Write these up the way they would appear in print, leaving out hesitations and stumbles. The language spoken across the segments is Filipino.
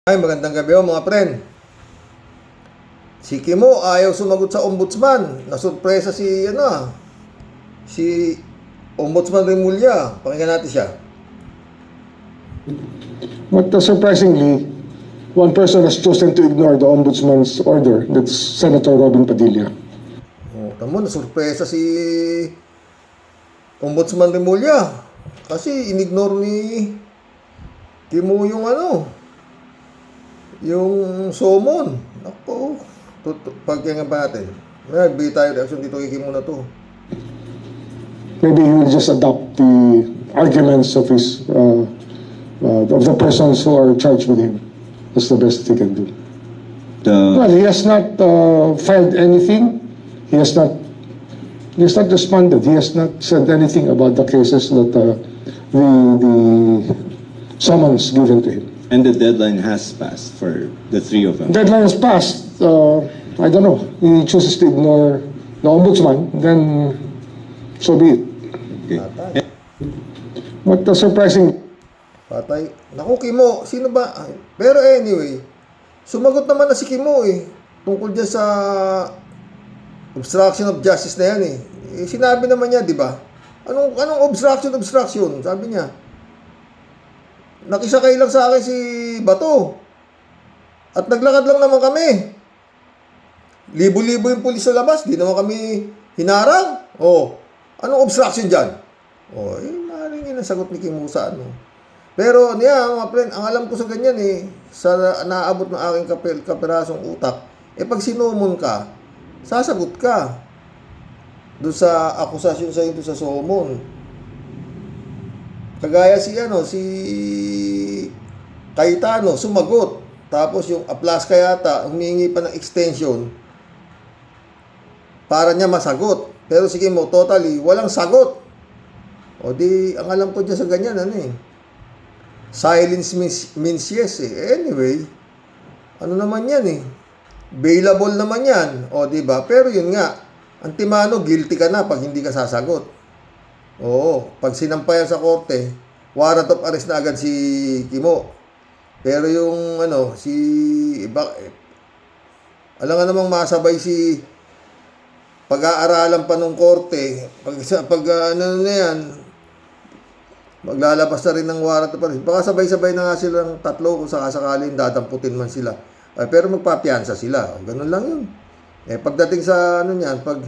Ay, magandang gabi mga friend. Si Kimo ayaw sumagot sa ombudsman. Nasurpresa si Ombudsman Remulla. Pakinggan natin siya. But surprisingly, one person has chosen to ignore the ombudsman's order. That's Senator Robin Padilla. Tamo, nasurpresa si Ombudsman Remulla. Kasi inignore ni Kimo yung summon. Ako, pagkinggan pa natin. Nagbigay tayo reaction dito kay Kimo na to. Maybe he will just adopt the arguments of the persons who are charged with him. That's the best he can do. Well, he has not filed anything. He has not responded. He has not said anything about the cases that the summons given to him. And the deadline has passed for the three of them. Deadline has passed. I don't know. He chooses to ignore the ombudsman, then so be it. Okay. But surprising. Patay. Naku, Kimo, sino ba? Pero anyway, sumagot naman na si Kimo tungkol dyan sa obstruction of justice na yan sinabi naman niya, di ba? Anong obstruction? Sabi niya, nakisakay lang sa akin si Bato. At naglakad lang naman kami. Libo-libo yung pulis sa labas. Di naman kami hinarang. Anong obstruction dyan? Maaaring yun ang sagot ni Kimo sa Pero mga friend, ang alam ko sa ganyan sa naabot ng aking kapirasong utak, pag sinumon ka, sasagot ka doon sa akusasyon sa ito sa summon. Kagaya si Cayetano, sumagot. Tapos yung Aplasca yata, humingi pa ng extension para niya masagot. Pero sige mo, totally, walang sagot. Ang alam ko dyan sa ganyan, silence means yes Anyway, naman yan bailable naman yan. Diba? Pero yun nga, antimano, guilty ka na pag hindi ka sasagot. Pag sinampayan sa korte, warrant of arrest na agad si Kimo. Pero yung alam nga namang masabay si pag-aaralan pa nung korte, maglalabas na rin ng warrant of arrest. Baka sabay-sabay na nga silang tatlo kung sakasakaling dadamputin man sila. Pero magpapiyansa sila. Ganun lang yun. Pagdating sa pag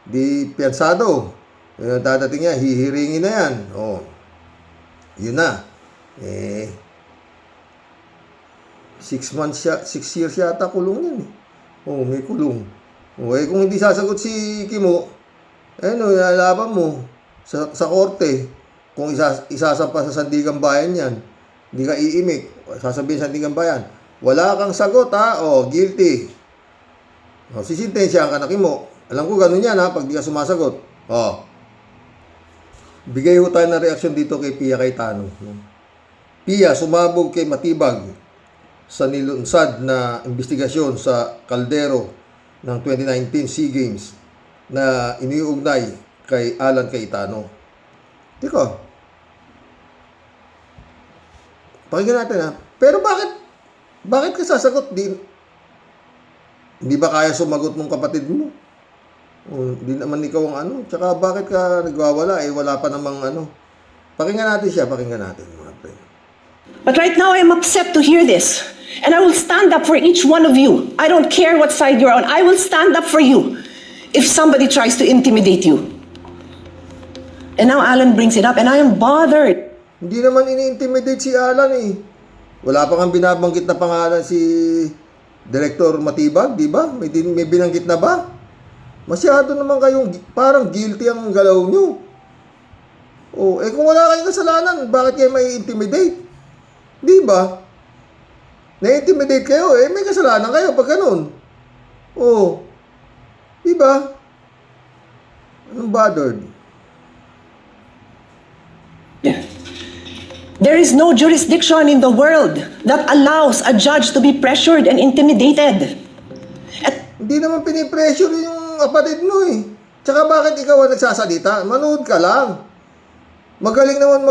di piyansado, dadating niya, hihiringin na yan. Yun na. 6 years yata kulong yan may kulong. Kung hindi sasagot si Kimo, lalaban mo sa korte. Kung isasampa sa Sandigan Bayan yan, hindi ka iimik. Sasabihin sa Sandigan Bayan, wala kang sagot guilty. Sisintensyahan ka na Kimo. Alam ko ganun yan pag di ka sumasagot. Bigay ho tayo ng reaksyon dito kay Pia Cayetano. Pia, sumabog kay Matibag sa nilunsad na investigasyon sa kaldero ng 2019 SEA Games na iniugnay kay Alan Cayetano. Tiko, pakinggan natin Pero bakit ka sasagot? Hindi ba kaya sumagot ng kapatid mo? Hindi naman ikaw ang Tsaka bakit ka nagwawala? Wala pa namang Pakinggan natin siya, mga friend. But right now, I'm upset to hear this. And I will stand up for each one of you. I don't care what side you're on. I will stand up for you if somebody tries to intimidate you. And now Alan brings it up, and I am bothered. Hindi naman ini-intimidate si Alan Wala pa kang binabanggit na pangalan si Director Matibag, di ba? May binanggit na ba? Masyado naman kayong parang guilty ang galaw nyo. Kung wala kayong kasalanan, bakit kayo may intimidate? Di ba? Na-intimidate kayo may kasalanan kayo pag ganun. Di ba? Anong bothered? There is no jurisdiction in the world that allows a judge to be pressured and intimidated. Hindi naman pinipressure yung kapatid mo Tsaka bakit ikaw ang nagsasalita? Manood ka lang. Magaling naman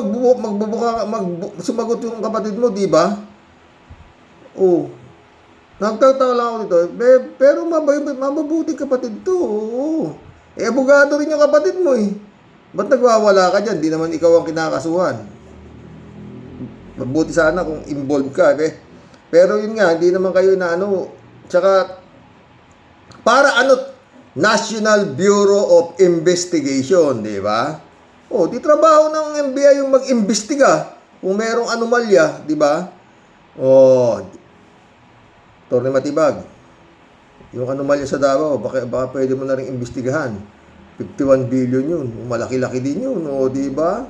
sumagot yung kapatid mo, di ba? Oh, nagtatawa lang ako dito. Pero mabubuting kapatid to. Oo. Eh, abogado rin yung kapatid mo eh. Ba't nagwawala ka dyan? Di naman ikaw ang kinakasuhan. Mabuti sana kung involved ka. Eh. Pero yun nga, hindi naman kayo na ano. Tsaka, para ano, National Bureau of Investigation, di ba? Oh, di trabaho ng NBI yung mag-imbestiga kung merong anomalya, di ba? Oh, Torne Matibag, yung anomalya sa Davao, baka pwede mo na rin imbestigahan. 51 billion yun. Malaki-laki din yun, o di ba?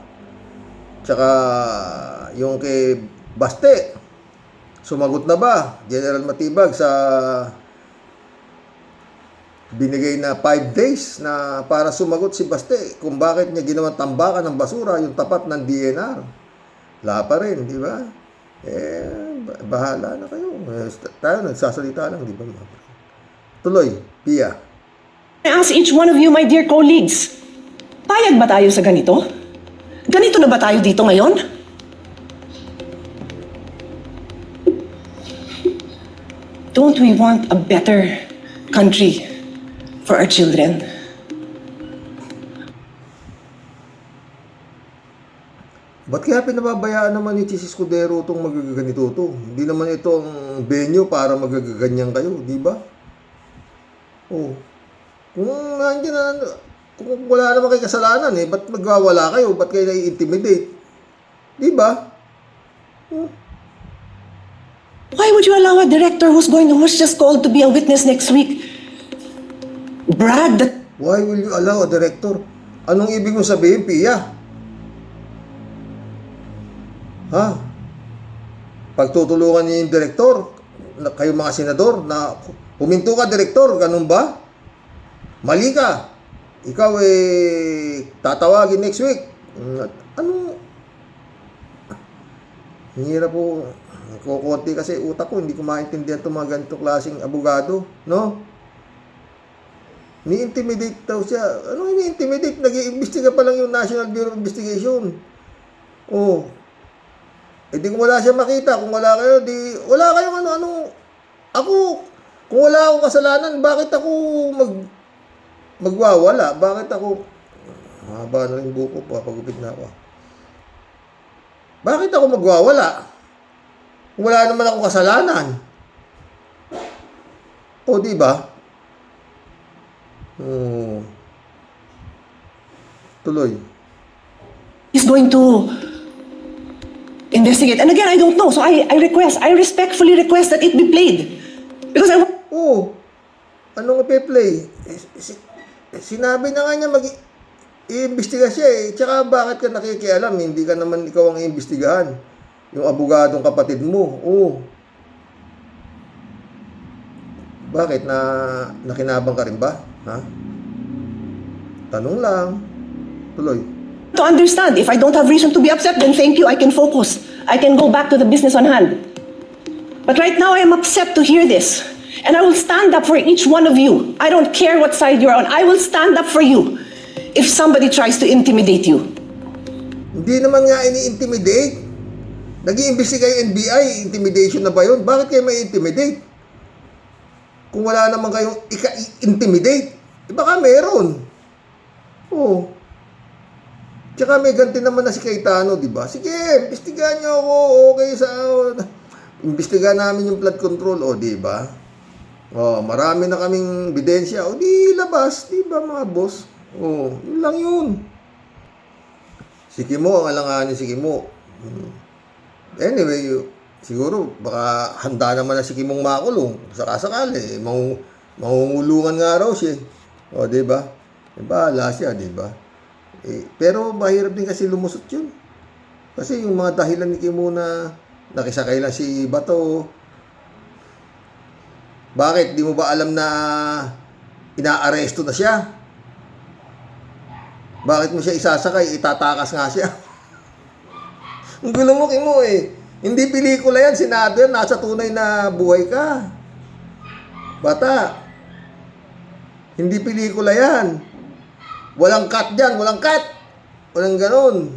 Tsaka, yung kay Baste, sumagot na ba, General Matibag, sa binigay na 5 days na para sumagot si Baste kung bakit niya ginawang tambakan ng basura yung tapat ng DNR. Wala pa rin, di ba? Eh, bahala na kayo. Tayo nagsasalita lang, di ba? Tuloy, Pia. I ask each one of you, my dear colleagues, payag ba tayo sa ganito? Ganito na ba tayo dito ngayon? Don't we want a better country for our children? Ba't kaya pinababayaan naman ni Chis Escudero itong magaganito to? Hindi naman ito ang venue para magagaganyan kayo, di ba? Oh. Kung nandiyan na, kung wala naman kayo kasalanan eh, ba't magwawala kayo? Ba't kayo nai-intimidate? Di ba? Oh. Why would you allow a director who's just called to be a witness next week brag that Why will you allow a director? Anong ibig mong sabihin, Pia? Ha? Pagtutulungan niyo yung direktor, kayo mga senador, na huminto ka, direktor, ganun ba? Mali ka. Ikaw tatawagin next week. Ano? Hirap po. Kukunti kasi utak ko, hindi ko maintindihan itong mga ganito klaseng abogado, no? Ni-intimidate daw siya. Ano ni-intimidate? Nag-iimbestiga pa lang yung National Bureau of Investigation. Oh. Eh di kung wala siya makita, kung wala kayo, di wala kayong ano. Ako, kung wala akong kasalanan, bakit ako magwawala? Bakit ako haba na rin buko, papagupit na ako. Bakit ako magwawala? Kung wala naman akong kasalanan. O, di ba? Tuloy. he's going to investigate? And again, I don't know. So I respectfully request that it be played. Because I want Oh, anong ipe-play? Sinabi na nga niya i-imbestiga siya eh. Tsaka bakit ka nakikialam? Hindi ka naman ikaw ang iimbestigahan. Yung abogadong kapatid mo. Oh. Bakit? Nakinabang ka rin ba? Ha? Tanong lang. Tuloy. to understand. If I don't have reason to be upset, then thank you, I can focus. I can go back to the business on hand. But right now, I am upset to hear this. And I will stand up for each one of you. I don't care what side you're on. I will stand up for you if somebody tries to intimidate you. Hindi naman nga ini-intimidate. Nag-iimbestiga yung NBI, intimidation na ba yun? Bakit kayo may intimidate? Kung wala naman kayong ika-intimidate, baka meron. Oo. Tsaka may ganti naman na si Cayetano, di ba? Sige, imbestigahan niyo ako. Okay sa... Imbestigahan namin yung flood control, o di ba? Oh, marami na kaming ebidensya. O di labas, di ba mga boss? Oh, yun lang yun. Si Kimo, ang alanganin si Kimo. Anyway, siguro baka handa naman na si Kimong makulong. Sakasakali, mangungulungan nga raw siya. O, di ba? Bahala siya, di ba? Pero mahirap din kasi lumusot yun. Kasi yung mga dahilan ni Kimo na nakisakay lang si Bato. Bakit? Di mo ba alam na inaaresto na siya? Bakit mo siya isasakay? Itatakas nga siya. Ang gulo mo, Kimo eh. Hindi pelikula yan, Senado yan. Nasa tunay na buhay ka. Bata. Hindi pelikula yan. Walang cut dyan, walang cut. Walang ganon.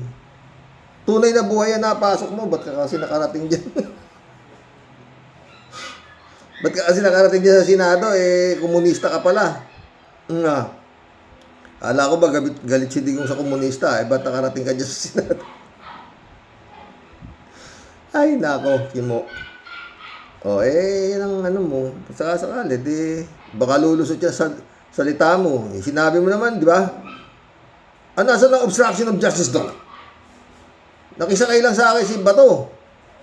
Tunay na buhay yan napasok mo. Ba't ka kasi nakarating dyan? Ba't ka kasi nakarating dyan sa Senado, komunista ka pala? Nga. Ala ko ba, galit si Digong sa komunista, ba't nakarating ka dyan sa Senado? Ay, nako, Kimo. Yan ang ano mo, sakali, baka lulusot yan sa salita mo. Sinabi mo naman, di ba? Ano, asan ang obstruction of justice doon? Nakisakay lang sa akin si Bato.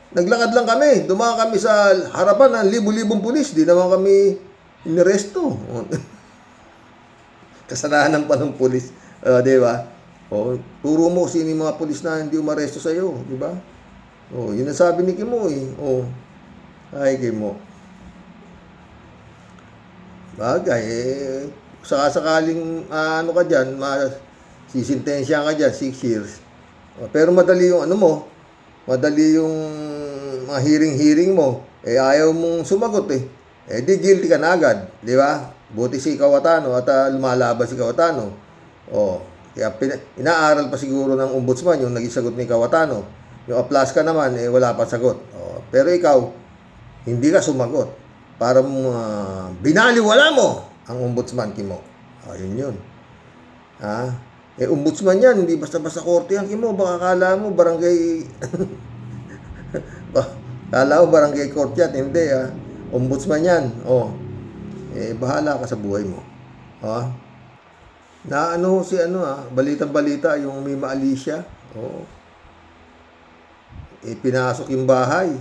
Naglakad lang kami. Dumaan kami sa harapan ng libu-libong pulis. Di naman kami iniresto. Kasalanan pa ng pulis. Di ba? Turo mo sino yung mga pulis na hindi umaresto sa'yo. Di ba? Yun ang sabi ni Kimo eh. Ay, Kimo. Bagay sakaling ano ka dyan, sisintensya ka dyan, 6 years. Pero madali yung ano mo, madali yung mga hearing mo, ayaw mong sumagot di guilty ka na agad, di ba? Buti si Cayetano at lumalaban si Cayetano. Kaya inaaral pa siguro ng ombudsman yung naging sagot ni Cayetano. Yung aplas ka naman, wala pa sagot. Pero ikaw, hindi ka sumagot. Para binaliwala mo ang ombudsman, Kimo. Yun. Ombudsman yan, hindi basta-basta korte yan, Kimo. Baka kala mo barangay... kala mo barangay court yan. Hindi, ombudsman yan. Bahala ka sa buhay mo. Balitang-balita, yung Mima Alicia. Pinasok yung bahay.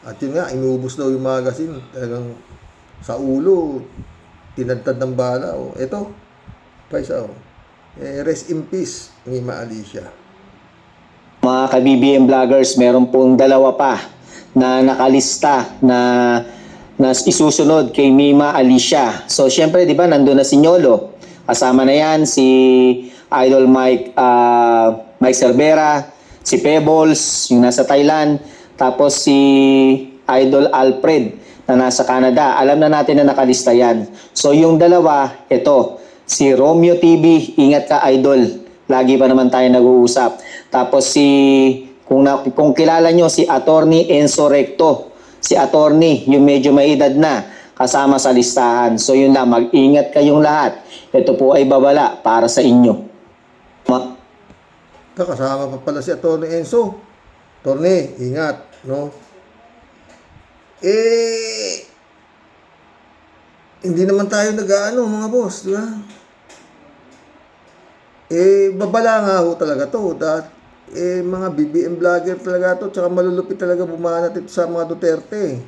At yun nga, inubos daw yung magazine. Talagang sa ulo, tinadtad ng bala. Ito, paisa. Rest in peace, Mima Alicia. Mga ka-BBM vloggers, meron pong dalawa pa na nakalista na isusunod kay Mima Alicia. So, syempre, di ba, nandun na si Nyolo. Kasama na yan si Idol Mike Cervera, si Pebbles, yung nasa Thailand, tapos si Idol Alfred na nasa Canada. Alam na natin na nakalista yan. So yung dalawa, ito, si Romeo TV, ingat ka Idol. Lagi pa naman tayo nag-uusap. Tapos kung kilala nyo, si Attorney Enzo Recto. Si Attorney, yung medyo may edad na, kasama sa listahan. So yun lang, mag-ingat kayong lahat. Ito po ay babala para sa inyo. Kasama pa pala si Attorney Enzo. Attorney, ingat, no? Hindi naman tayo nag-aano, mga boss, di ba? Babala nga ho talaga to. Mga BBM vlogger talaga to, tsaka malulupit talaga bumanat ito sa mga Duterte.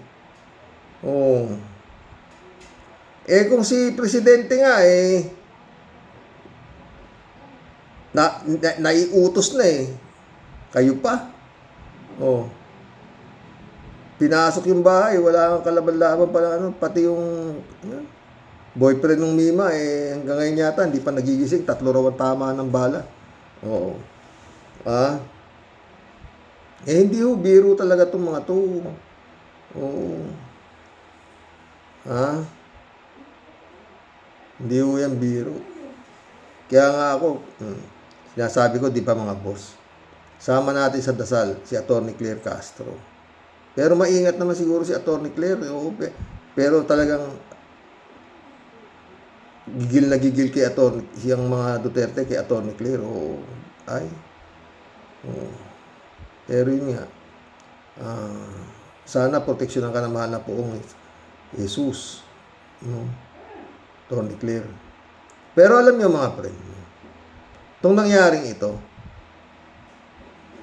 Kung si Presidente nga, naiutos na kayo pa. Pinasok yung bahay, wala kang kalaban-laban pala pati yung boyfriend ng Mima hanggang ngayon yata hindi pa nagigising, 3 raw ang tama ng bala. Hindi ho biro talaga tong mga to. Hindi ho yan biro. Kaya nga ako, sinasabi ko, di pa mga boss, sama natin sa dasal si Atty. Claire Castro. Pero maingat naman siguro si Atty. Claire. Pero talagang gigil na gigil kay siyang mga Duterte kay Atty. Claire. Pero yun nga, sana proteksyonan ka ng mahal na poong Jesus. Atty. Claire. Pero alam niyo mga friend, itong nangyaring ito,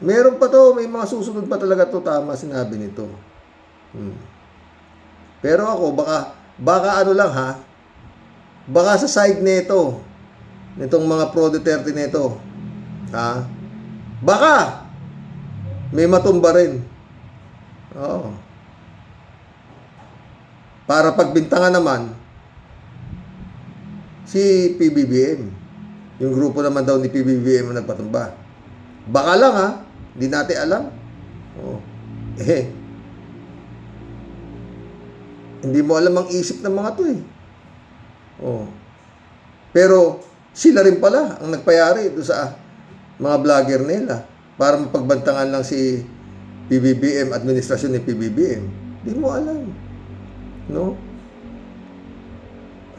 meron pa to, may mga susunod pa talaga to, tama sinabi nito. Pero ako, baka ano lang baka sa side nito, nitong mga pro-Duterte nito, baka may matumba rin. Para pagbintangan naman si PBBM. Yung grupo naman daw ni PBBM ang nagpatumba. Baka lang hindi natin alam. Hindi mo alam ang isip ng mga to Pero sila rin pala ang nagpayari doon sa mga vlogger nila para mapagbantangan lang si PBBM, administrasyon ni PBBM. Hindi mo alam. No?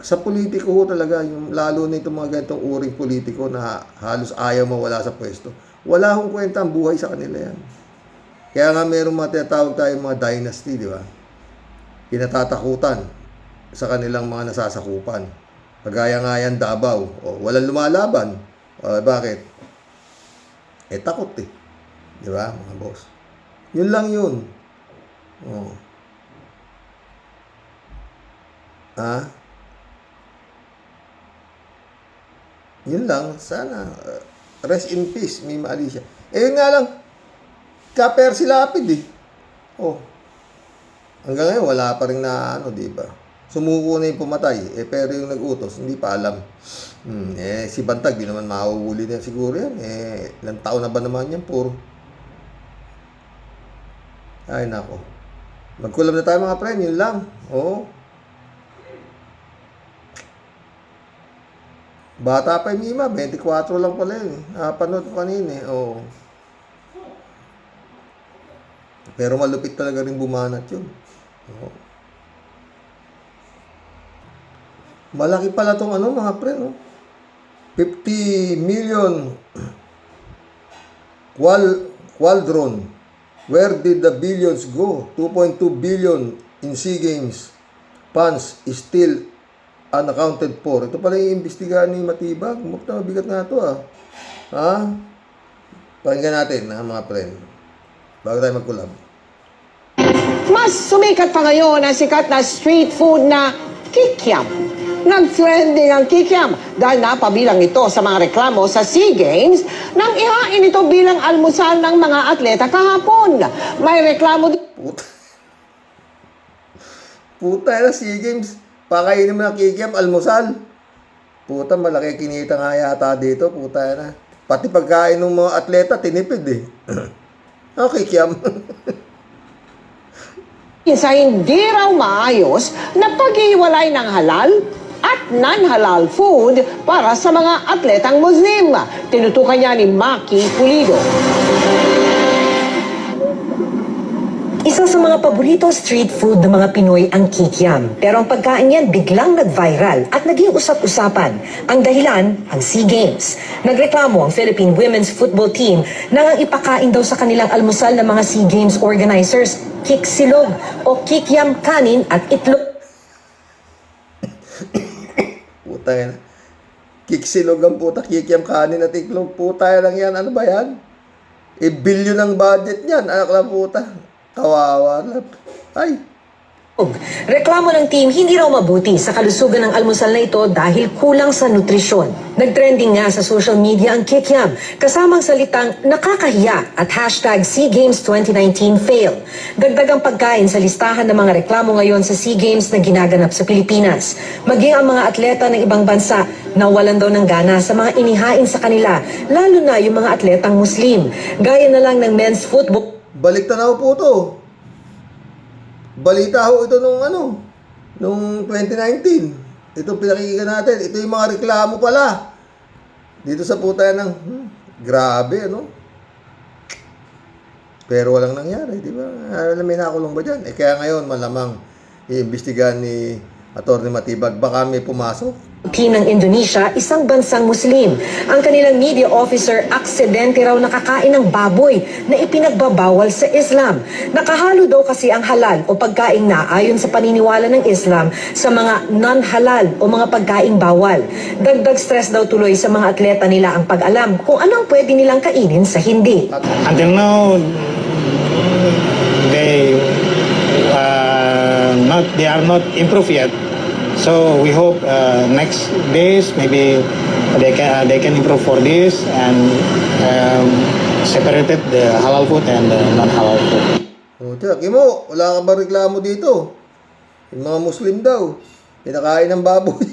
Sa politiko ho talaga, yung, lalo na itong mga ganitong uring politiko na halos ayaw mawala sa pwesto. Wala hong kwenta ang buhay sa kanila yan. Kaya nga mayroong mga tinatawag tayong mga dynasty, di ba? Kinatatakutan sa kanilang mga nasasakupan. Kagaya nga yan Davao. O, walang lumalaban. O, bakit? Takot eh. Di ba, mga boss? Yun lang yun. O. Yun lang. Sana. Rest in peace, Mima Alicia. Yun nga lang. Kaper si Lapid eh. Hanggang ngayon, wala pa rin na di ba? Sumuko na yung pumatay. Pero yung nag-utos, hindi pa alam. Si Bantag, di naman mahuhuli na siguro yan. Ilang taon na ba naman yan? Puro. Ay, nako. Magkulab na tayo mga friend, yun lang. Bata pa yung Mima, 24 lang pala yun. Napanood ko kanina Pero malupit talaga rin bumanat yun. Malaki pala tong mga pre, 50 million quadron. Where did the billions go? 2.2 billion in SEA Games. Funds is still unaccounted for. Ito pala yung imbestigahan ni Matibag. Mabigat nga ito Pakinggan natin mga friend. Bago tayo magkulab. Mas sumikat pa ngayon ang sikat na street food na kikiam. Nag-trending ang kikiam dahil napabilang ito sa mga reklamo sa SEA Games nang ihain ito bilang almusal ng mga atleta kahapon. May reklamo Puta na SEA Games. Pakainin mo ng kikiam, almusal. Puta, malaki kinita nga yata dito. Puta na. Pati pagkain ng mga atleta, tinipid eh. Kikiam. sa hindi raw maayos na pag-iwalay ng halal at non-halal food para sa mga atletang Muslim. Tinutukan niya ni Maki Pulido. Isa sa mga paboritong street food ng mga Pinoy ang kikiam. Pero ang pagkain yan biglang nag-viral at naging usap-usapan. Ang dahilan, ang SEA Games. Nagreklamo ang Philippine Women's Football Team nang ang ipakain daw sa kanilang almusal ng mga SEA Games organizers, kiksilog o kikiam kanin at itlog. Puta yan. Kiksilog ang puta, kikiam kanin at itlog. Puta lang yan. Ano ba yan? Billion ang budget niyan. Anak lang puta. Kawawa lang. Ay. Reklamo ng team, hindi raw mabuti sa kalusugan ng almusal na ito dahil kulang sa nutrisyon. Nagtrending nga sa social media ang kikiam, kasamang salitang nakakahiya at hashtag SEA Games 2019 fail. Dagdagang pagkain sa listahan ng mga reklamo ngayon sa SEA Games na ginaganap sa Pilipinas. Maging ang mga atleta ng ibang bansa nawalan daw ng gana sa mga inihain sa kanila, lalo na yung mga atletang Muslim. Gaya na lang ng men's football. Balik tanaw po to. Balita ho ito nung 2019. Itong pinakikinggan natin. Ito yung mga reklamo pala. Dito sa puta ng, grabe, Pero walang nangyari, di ba? May nakulong ba dyan? Kaya ngayon, malamang iimbestigahan ni Atty. Matibag. Baka may pumasok. Team ng Indonesia, isang bansang Muslim. Ang kanilang media officer, aksidente raw nakakain ng baboy na ipinagbabawal sa Islam. Nakahalo daw kasi ang halal o pagkain na ayon sa paniniwala ng Islam sa mga non-halal o mga pagkaing bawal. Dagdag stress daw tuloy sa mga atleta nila ang pag-alam kung anong pwede nilang kainin sa hindi. Until now, they are not improved yet. So we hope next days maybe they can improve for this and separated the halal food and the non-halal food. Tiyak, Kimo, wala ka ba reklamo dito? Yung mga Muslim daw, pinakain ng baboy.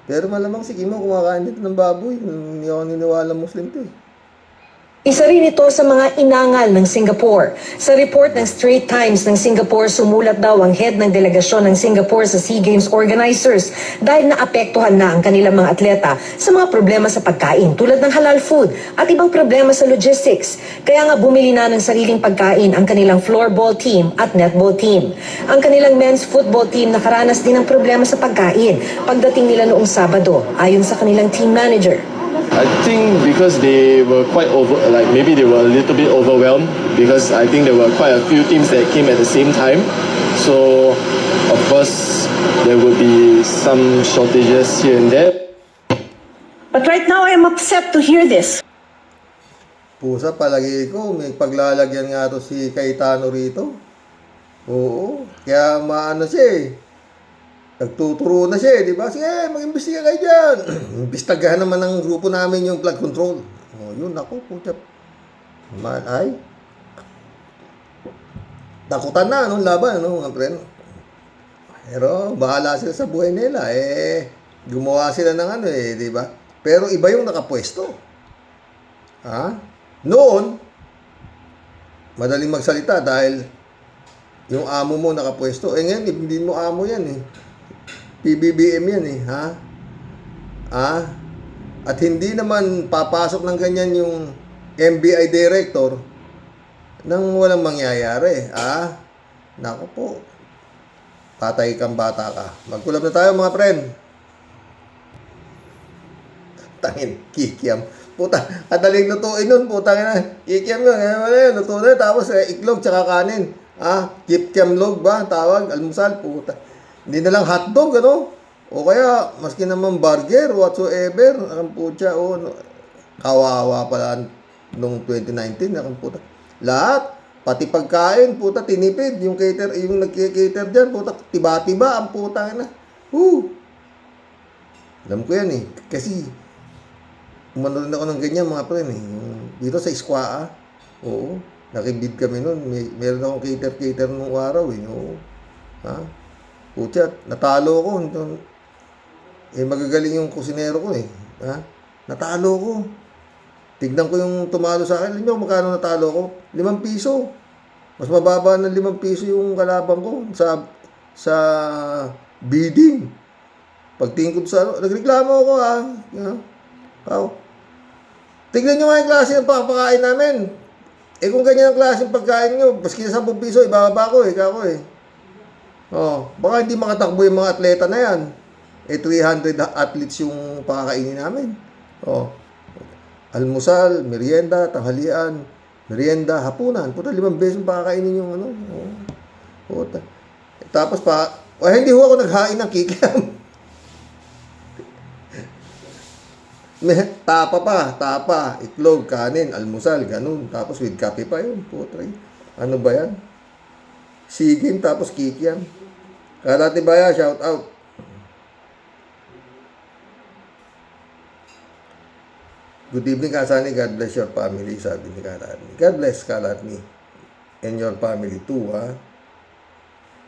Pero malamang si Kimo kumakain dito ng baboy. Hindi ako niniwala Muslim to Isa rin ito sa mga inangal ng Singapore. Sa report ng Straits Times ng Singapore, sumulat daw ang head ng delegasyon ng Singapore sa SEA Games organizers dahil naapektuhan na ang kanilang mga atleta sa mga problema sa pagkain tulad ng halal food at ibang problema sa logistics. Kaya nga bumili na ng sariling pagkain ang kanilang floorball team at netball team. Ang kanilang men's football team nakaranas din ng problema sa pagkain pagdating nila noong Sabado, ayon sa kanilang team manager. I think because they were quite maybe they were a little bit overwhelmed because I think there were quite a few teams that came at the same time. So, of course, there will be some shortages here and there. But right now, I am upset to hear this. Pusa, palagi ko, may paglalagyan nga to si Cayetano rito. Oo, kaya maano siya eh. Nagtuturo na siya, di ba? Sige, mag-imbestiga kayo dyan. Imbestagahan naman ng grupo namin yung flood control. Oh, yun, ako, puta. Man, ay. Takutan na, no, laban, no, mga friend. Pero, bahala sila sa buhay nila. Gumawa sila ng ano, di ba? Pero iba yung nakapwesto. Ha? Noon, madaling magsalita dahil yung amo mo nakapwesto. Ngayon, hindi mo amo yan, PBBM yan ha? At hindi naman papasok ng ganyan yung MBI director nang walang mangyayari, Nako po. Patay kang bata ka. Magkulab na tayo mga friend. Tangin, kikiam. Puta, kadaling lutuin nun, puta na. Kikiam yun, luto na, tapos iklog tsaka kanin. Kikiam log ba? Tawag, almusal, puta. Hindi na lang hotdog, ano? O kaya, maski naman burger, whatsoever. Ang putya, kawawa pala nung 2019, ang puta. Lahat, pati pagkain, puta, tinipid. Yung nag-cater dyan, puta, tiba-tiba, ang puta na. Alam ko yan kasi, umano rin ako ng ganyan, mga friend Dito sa Iskwaa, oo, nakibid kami nun. Meron akong cater nung araw, oo. Pucha, natalo ko. Magagaling yung kusinero ko Natalo ko. Tignan ko yung tumalo sa akin. Alam niyo magkano natalo ko? 5 piso. Mas mababa ng 5 piso yung kalaban ko sa bidding. Pagtingin ko sa nagreklamo ako Tignan nyo nga yung klase ng pagkain namin. Kung ganyan ang klase ng pagkain nyo, maski sa 10 piso, ibababa ko baka hindi makatakbo yung mga atleta na yan. 300 athletes yung pakakainin namin. Almusal, merienda, tanghalian, merienda, hapunan. Puta, 5 beses yung pakakainin yung Puta. Tapos hindi ho ako naghain ng kikiam. Tapa, itlog, kanin, almusal, ganun. Tapos with kape pa yun. Puta, ano ba yan? Sigim, tapos kikiam. Karate Baya, shout out. Good evening, Kasani. God bless your family, sabi ni Karate. God bless, Karate. And your family too,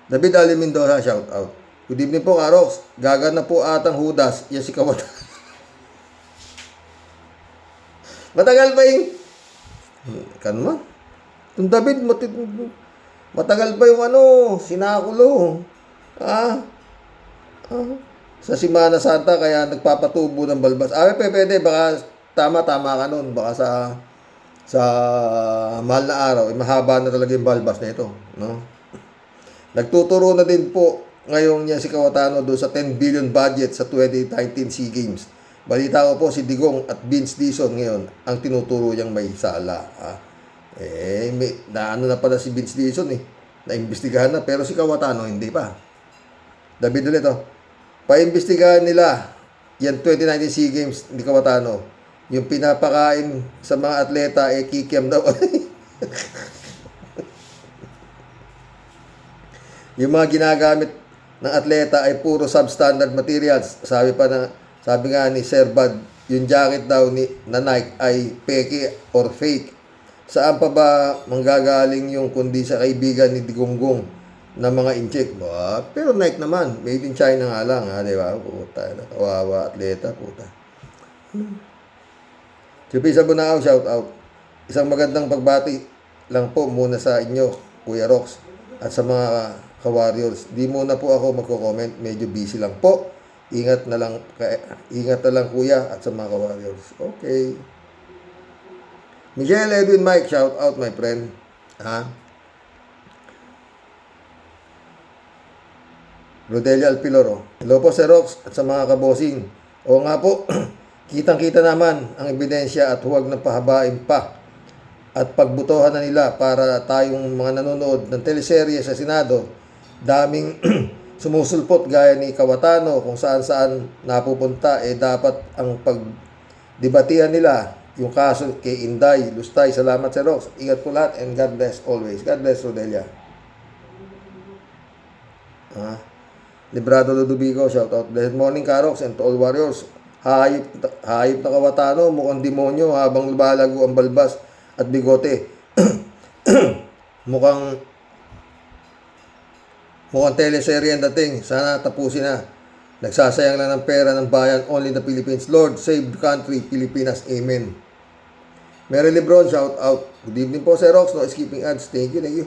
David Ali Mendoza, shout out. Good evening po, Karox. Gaga na po atang hudas. Yan si Kawata. Matagal pa yung... Kanma? Itong David, matagal pa yung sinakulo. Sa Semana Santa, kaya nagpapatubo ng balbas. Pwede, baka tama ka nun. Baka sa mahal na araw, mahaba na talaga yung balbas na ito. No? Nagtuturo na din po ngayon niya si Cayetano doon sa 10 billion budget sa 2019 SEA Games. Balita ko po si Digong at Vince Dizon ngayon ang tinuturo niyang may sala. Na pala si Vince Dizon naimbestigahan na, pero si Cayetano hindi pa. David ulit paimbestigahan nila yan 2019 SEA Games ni Cayetano. Yung pinapakain sa mga atleta kikiam daw. Yung mga ginagamit ng atleta ay puro substandard materials. Sabi nga ni Sir Bud, yung jacket daw na Nike ay peke or fake. Saan pa ba manggagaling yung kundi sa kaibigan ni Digonggong na mga incheck? Pero Nike naman, made in China nga lang, di ba? Puta, kawawa atleta, puta. Chupi sa Bunao, shout out. isang magandang pagbati lang po muna sa inyo, Kuya Rox, at sa mga ka-warriors. Di muna po ako magko-comment, medyo busy lang po. Ingat na lang kuya at sa mga ka-warriors. Okay. Miguel Edwin Mike, shout out my friend. Rodelia Alpiloro. Hello po Sir Rox at sa mga kabosing. Oo nga po, kitang-kita naman ang ebidensya at huwag na pahabain pa at pagbutohan na nila para tayong mga nanonood ng teleserye sa Senado, daming sumusulpot gaya ni Cayetano kung saan-saan napupunta, dapat ang pagdebatihan nila yung kaso kay Inday Lustay. Salamat Sir Rox. Ingat po lahat and God bless always. God bless Rodelia. Librado Ludovico, shout out. Blessed morning Karox and to all warriors. Hayop na Cayetano, mukhang demonyo habang lumalago ang balbas at bigote. mukhang teleserye ang dating. Sana tapusin na. Nagsasayang lang ng pera ng bayan. Only the Philippines. Lord, save the country, Pilipinas. Amen. Mary Lebron, shout out. Good evening po Sir Rox. No skipping ads. Thank you.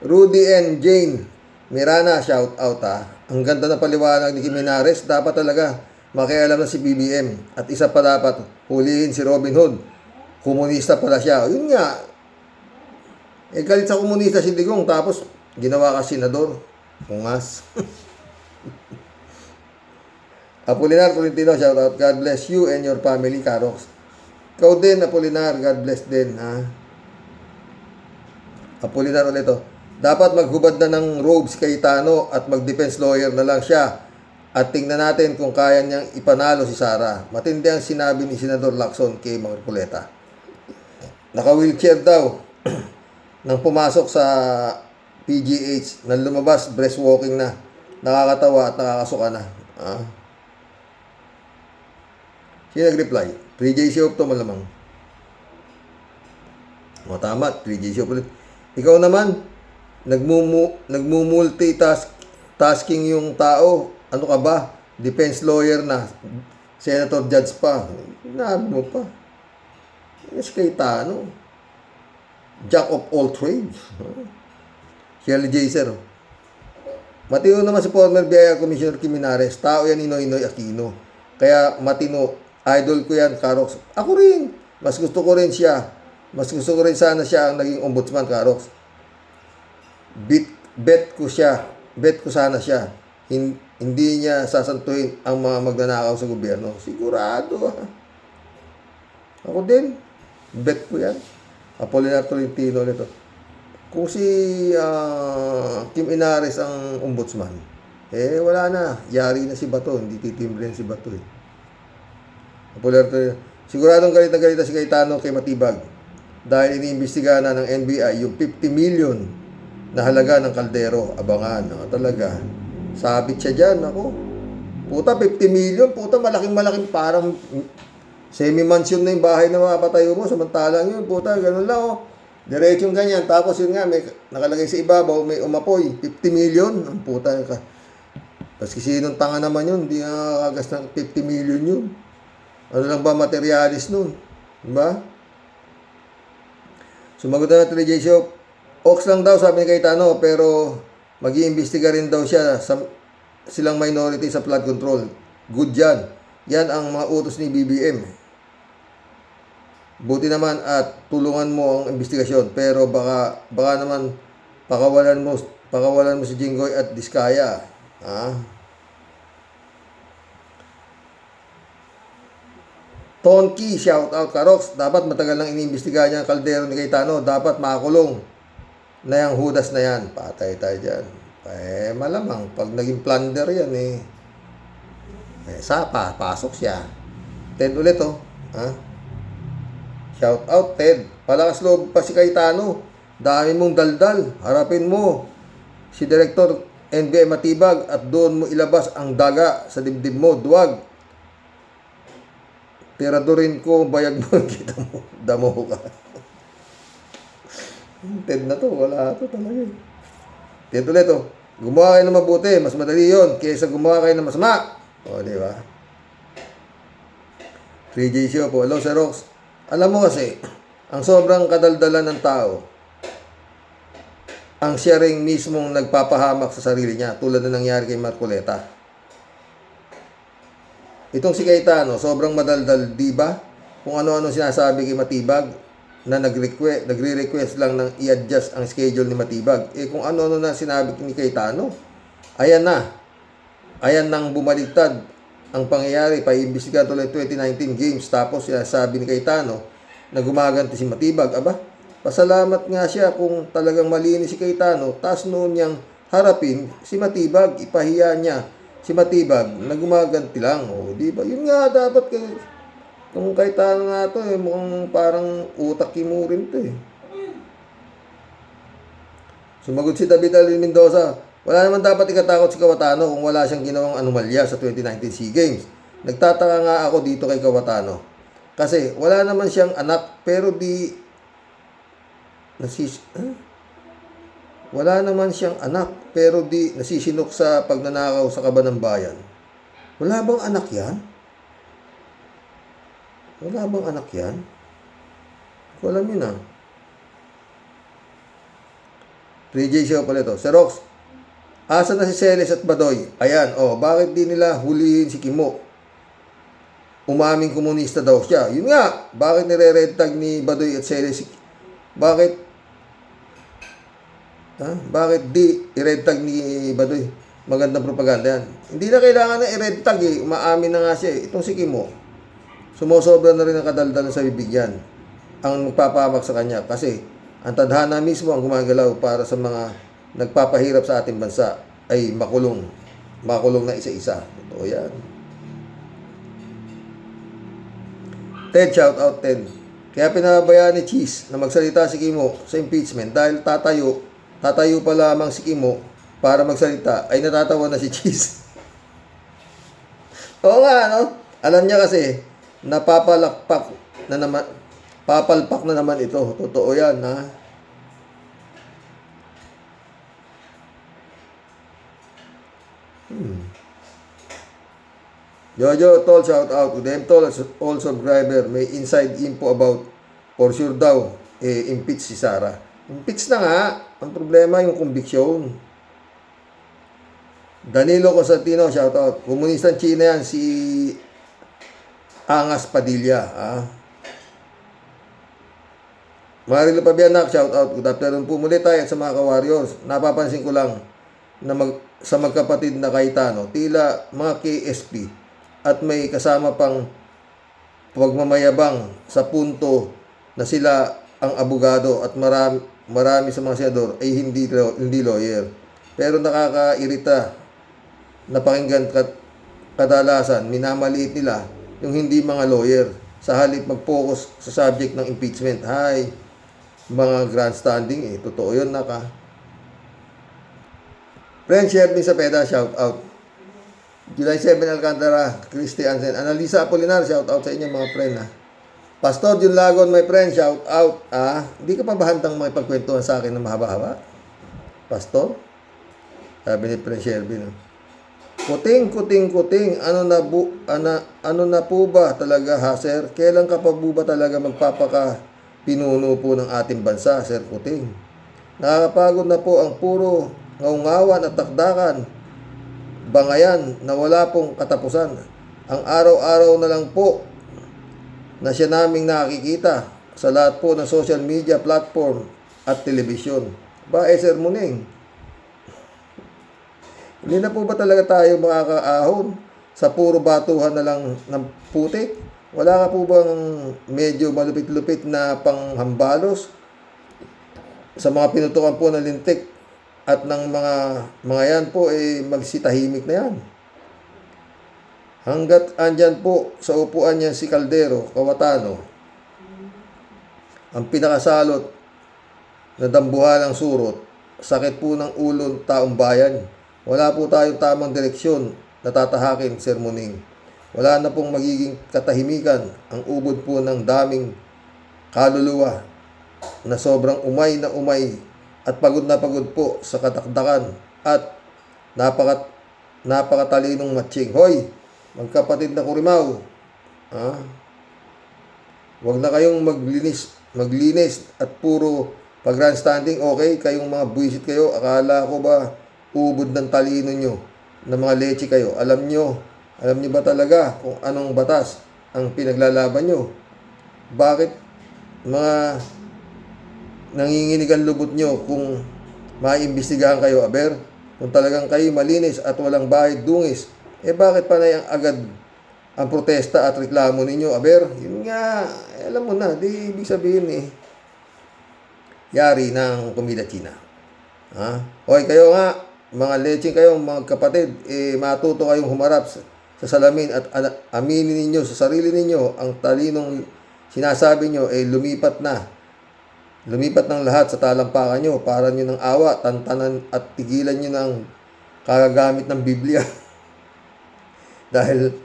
Rudy and Jane Mirana, shout out Ang ganda na paliwanag ni Jimenez. Dapat talaga makialam na si BBM. At isa pa dapat, hulihin si Robin Hood. Komunista pala siya. Yun nga. Galit sa komunista si Digong. Tapos, ginawa ka senador. Pungas. Apolinar Tolentino, shout out. God bless you and your family, Karox. Ikaw din, Apolinar. God bless din, Apolinar ulit Dapat maghubad na ng robes kay Tano at mag-defense lawyer na lang siya. At tingnan natin kung kaya niyang ipanalo si Sara. Matindi ang sinabi ni Senador Lacson kay Marcoleta. Naka-wheelchair daw nang pumasok sa PGH. Nang lumabas, breast walking na. Nakakatawa at nakakasuka na. Sino nag-reply? 3J Siopto malamang. Tama, 3J Siopto. Ikaw naman, nagmumultitasking yung tao. Ano ka ba? Defense lawyer na. Senator judge pa. Hinabi mo pa. Yes, Cayetano. Jack of all trades. Shirley Jaser. Matino naman si former BIR Commissioner Jimenez. Tao yan ni Noynoy Aquino. Kaya matino. Idol ko yan, Karox. Ako rin. Mas gusto ko rin siya. Mas gusto ko rin sana siya ang naging ombudsman, Karox. Bet ko sana siya. Hindi niya sasantuhin ang mga magnanakaw sa gobyerno. Sigurado. Ako din. Bet ko yan. Apolinar Tolentino nito. Kung si Kim Inares ang ombudsman, wala na. Yari na si Bato. Hindi titimbre si Bato. Apolinar Tolentino. Siguradong galit na galit si Cayetano kay Matibag. Dahil iniimbestigahan na ng NBI yung 50 million na halaga ng kaldero. Abangan. Talaga. Sabit siya dyan. Puta, 50 million. Puta, malaking parang semi-mansion na yung bahay na mapatayo mo. Samantalang yun, puta, ganun lang. Diretsong ganyan. Tapos yun nga, may nakalagay sa ibabaw, may umapoy. 50 million. Ang puta. Tapos sinong tanga naman yun. Hindi nakakagas ng 50 million yun. Ano lang ba materialis nun? Diba? Sumagot na natin ni J. Shop. Ox lang daw, sabi ni Cayetano, pero mag-iimbestiga rin daw siya sa silang minority sa flood control. Good yan. Yan ang mga utos ni BBM. Buti naman at tulungan mo ang investigasyon, pero baka naman pakawalan mo si Jinggoy at Diskaya. Tonki, shout out Karox. Dapat matagal lang iniimbestigahan niya ang kaldero ni Cayetano. Dapat makakulong na yung hudas na yan. Patay tayo dyan. Malamang pag naging plunder yan pasok siya. Ted ulit shout out Ted. Palakas loob pa si Cayetano. Dami mong daldal. Harapin mo si Director NBI Matibag at doon mo ilabas ang daga sa dibdib mo. Duwag. Tiradurin ko, bayag mo, kita mo, damo ka. Ted na to, wala to talaga. Ted ulit gumawa kayo ng mabuti, mas madali yun, kaysa gumawa kayo ng masama. Di ba? 3J Show po, hello Sir Rox. Alam mo kasi, ang sobrang kadaldalan ng tao, ang siya rin mismong nagpapahamak sa sarili niya, tulad na nangyari kay Marcoleta. Itong si Cayetano, sobrang madaldal, di ba? Kung ano-ano sinasabi kay Matibag, na nagre-request lang ng i-adjust ang schedule ni Matibag. Kung ano-ano na sinabi ni Cayetano, ayan na. Ayan nang bumaligtad ang pangyayari, paimbestigahan tuloy 2019 games. Tapos sinasabi ni Cayetano na gumaganti si Matibag. Aba, pasalamat nga siya kung talagang malinis si Cayetano. Tas noon niyang harapin si Matibag, ipahiya niya si Matibag na gumaganti lang. O, di ba? Yun nga dapat kung Cayetano nga to, mukhang parang utak kimurin to eh. Sumagot si David Alvin Mendoza, wala naman dapat ikatakot si Cayetano kung wala siyang ginawang anomalya sa 2019 SEA Games. Nagtataka nga ako dito kay Cayetano. Kasi wala naman siyang anak pero wala naman siyang anak pero di nasisinok sa pagnanakaw sa kaban ng bayan. Wala bang anak yan? Wala bang anak yan? Ko alam yun ah. 3J Show pala ito. Sir Rox, asa na si Celes at Badoy? Ayan, bakit di nila hulihin si Kimo? Umaming komunista daw siya. Yun nga, bakit nire-red tag ni Badoy at Celes? Bakit di i-red tag ni Badoy? Magandang propaganda yan. Hindi na kailangan na i-red tag eh. Umaamin na nga siya eh. Itong si Kimo, sumusobra na rin ang kadaldalan sa bibigyan ang magpapahamak sa kanya kasi ang tadhana mismo ang gumagalaw para sa mga nagpapahirap sa ating bansa ay makulong na isa-isa. Totoo yan. Ted, shout out Ted. Kaya pinabayaan ni Cheese na magsalita si Kimo sa impeachment dahil tatayo pa lamang si Kimo para magsalita ay natatawa na si Cheese. Oo nga, no? Alam niya kasi napapalpak na naman ito. Totoo yan, ha? Jojo, Tol, shout out to them. Tol, all subscriber, may inside info about, for sure daw, impeach si Sara. Impeach na nga. Ang problema yung conviction. Danilo Constantino, shout out. Komunistang China yan, si Angas Padilla. Marilo Pabianak, shout out. Good afternoon po muli tayo sa mga ka-warriors. Napapansin ko lang na sa magkapatid na Cayetano, tila mga KSP at may kasama pang pagmamayabang sa punto na sila ang abogado at marami sa mga senador ay hindi lawyer. Pero nakakairita na pakinggan kadalasan minamaliit nila yung hindi mga lawyer sa halip mag-focus sa subject ng impeachment. Hay, mga grandstanding eh. Totoo yun, naka. Friend Shervin Sapeda, shout out. July 7 Alcantara, Christy Ansen, Analisa Apolinar, shout out sa inyo mga friend ha. Pastor Jun Lagon, my friend, shout out. Hindi ka pa bahantang makipagkwentuhan sa akin ng mahaba-haba? Pastor? Sabi ni friend Shervin. Kuting. Ano na po ba talaga ha, sir? Kailan ka pa ba talaga pinuno po ng ating bansa, Sir Kuting? Nakakapagod na po ang puro ngaungawan at takdakan. Bangayan na wala pong katapusan. Ang araw-araw na lang po na siya naming nakikita sa lahat po ng social media platform at telebisyon. Sir Muning, hindi na po ba talaga tayo makakaahon sa puro batuhan na lang ng putik? Wala ka po bang medyo malupit-lupit na panghambalos sa mga pinutukan po ng lintik at ng mga yan po magsitahimik na yan? Hanggat andyan po sa upuan niya si Caldero, Cayetano, ang pinakasalot na dambuhalang surot, sakit po ng ulo taong bayan. Wala po tayong tamang direksyon na tatahakin, Sir Muning. Wala na pong magiging katahimikan ang ubod po ng daming kaluluwa na sobrang umay at pagod na pagod po sa katakdakan at napakatalinong matching. Hoy, magkapatid na Kurimaw, huwag na kayong maglinis maglinis at puro pag-grandstanding, okay, kayong mga buwisit kayo, akala ko ba ubod ng talino nyo, na mga leche kayo, alam nyo ba talaga kung anong batas ang pinaglalaban nyo? Bakit mga nanginginig ang lubot nyo kung maiimbestigahan kayo, aber? Kung talagang kayo malinis at walang bahid dungis, bakit panay ang agad ang protesta at reklamo ninyo, aber? Yun nga, alam mo na, di ibig sabihin yari ng komida China. Ha? Okay, kayo nga, mga lecheng kayo, mga kapatid, matuto kayong humarap sa salamin at aminin ninyo sa sarili ninyo ang talinong sinasabi nyo, lumipat ng lahat sa talampakan nyo, para nyo ng awa, tantanan at tigilan nyo ng kagagamit ng Biblia. Dahil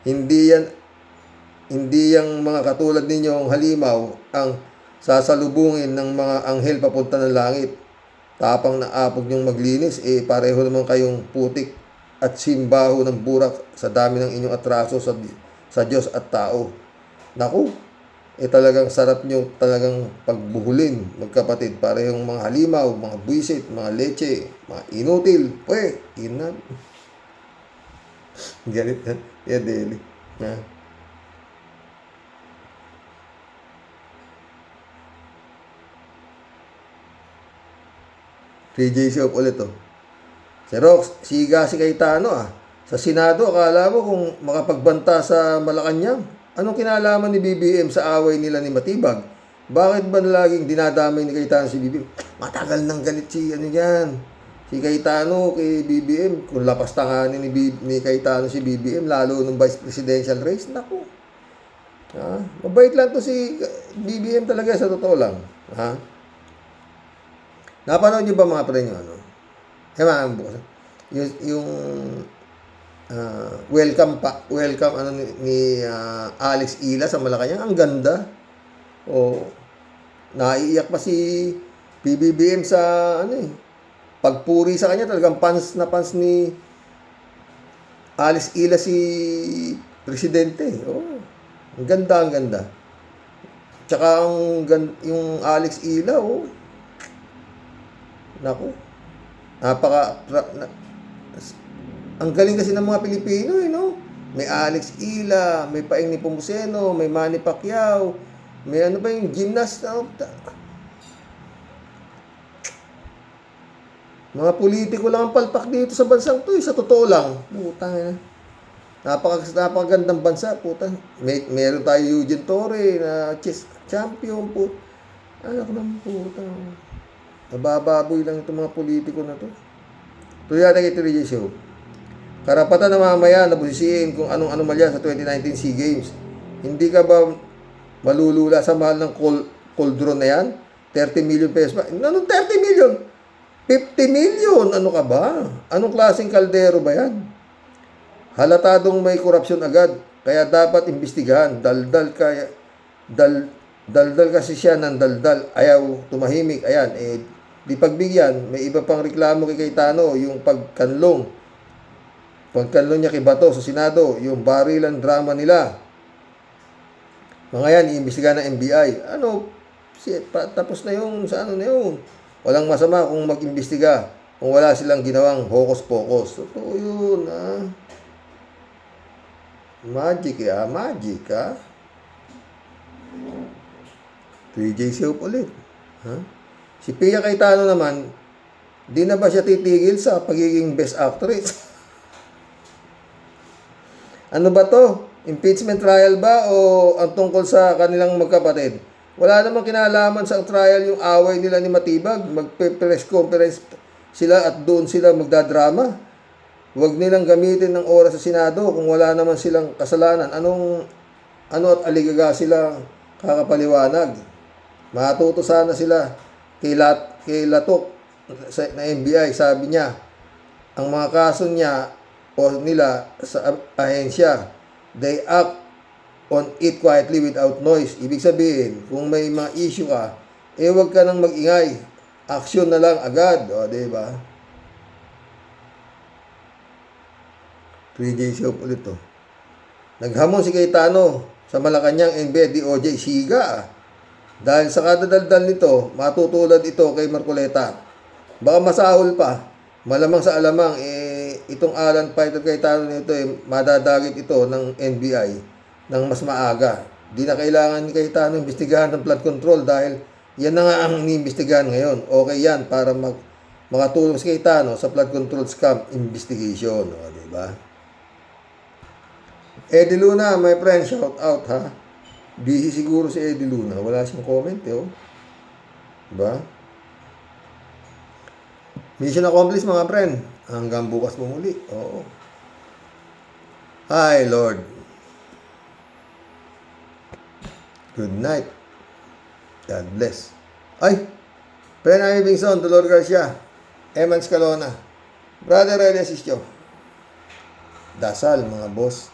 hindi yang mga katulad ninyong halimaw ang sasalubungin ng mga anghel papunta ng langit. Tapang na apog niyong maglinis, pareho naman kayong putik at simbaho ng burak sa dami ng inyong atraso sa Diyos at tao. Naku, talagang sarap nyo talagang pagbuhulin, magkapatid. Parehong mga halimaw, mga buwisit, mga leche, mga inutil. Inan. Ganit na. Deli. Ha? TJ Shop ulit Si Rox, siga si Cayetano Sa Senado, akala mo kung makapagbanta sa Malacanang. Anong kinalaman ni BBM sa away nila ni Matibag? Bakit ba laging dinadamay ni Cayetano si BBM? Matagal nang galit si Cayetano kay BBM. Kung lapas tanganin ni Cayetano si BBM, lalo nung vice presidential race, naku. Mabait lang to si BBM talaga, sa totoo lang. Napanood nyo ba mga pre nyo? Yung welcome ni Alex Ila sa Malacanang, ang ganda. Naiiyak pa si BBM sa pagpuri sa kanya. Talagang pans ni Alex Ila si presidente. Ang ganda. Tsaka yung Alex Ila, naku, ang galing kasi ng mga Pilipino, May Alex Ila, may Paeng Nepomuceno, may Manny Pacquiao, may yung gymnast. Mga politiko lang ang palpak dito sa bansang to, sa totoo lang. Putang, napakagandang bansa, putang. Meron tayo Eugene Torre na chess champion, Anak ng putang. Nabababoy lang itong mga politiko na to. Tuloy natin kay TJ Show. Karapatan na mamaya na busisiin kung anong anomalya sa 2019 SEA Games. Hindi ka ba malulula sa mahal ng cauldron na yan? 30 million pesos pa. Anong 30 million? 50 million? Ano ka ba? Anong klaseng kaldero ba yan? Halatadong may korupsyon agad. Kaya dapat imbestigahan. Daldal kasi siya ng daldal. Ayaw tumahimik. Ayan, di pagbigyan. May iba pang reklamo kay Cayetano. Yung pagkanlong niya kay Bato sa Senado. Yung barilan drama nila. Mga yan, iimbestigahan ng NBI. Tapos na yung sa na yun. Walang masama kung mag-imbestiga kung wala silang ginawang hokus-pokus. Totoo yun, Magic, magic, 3J Soap ulit. Si Pia Cayetano naman, di na ba siya titigil sa pagiging best actress? Ano ba to? Impeachment trial ba o ang tungkol sa kanilang magkapatid? Wala namang kinalaman sa trial yung away nila ni Matibag. Magpe-press conference sila at doon sila magdadrama. Huwag nilang gamitin ng oras sa Senado kung wala naman silang kasalanan. Ano at aligaga sila kakapaliwanag. Matuto sana sila kay Latok na NBI. Sabi niya, ang mga kaso niya o nila sa ahensya, they act on it quietly without noise. Ibig sabihin, kung may mga issue ka, huwag ka nang mag-ingay. Action na lang agad. Diba? 3J Soap ulit to. Naghamon si Cayetano sa Malacanang NBI DOJ. Siga. Dahil sa kadadaldal nito, matutulad ito kay Marcoleta. Baka masahol pa. Malamang sa alamang, itong Alan Fighter Cayetano nito, madadagit ito ng NBI ng mas maaga. Di na kailangan ni Cayetano imbestigahan ng flood control dahil yan na nga ang iniimbestigahan ngayon. Okay yan para makatulong si Cayetano sa flood control scam investigation. O, diba? Eddie Luna, my friend, shout out ha. Busy siguro si Eddie Luna. Wala siyang comment oh. Diba? Mission accomplished mga friend. Hanggang bukas mo muli. Oo. Hi Lord. Good night. God bless. Ay! Friend Ivinson, Dolor Garcia, Eman Scalona, Brother Elias Isyo. Dasal mga boss.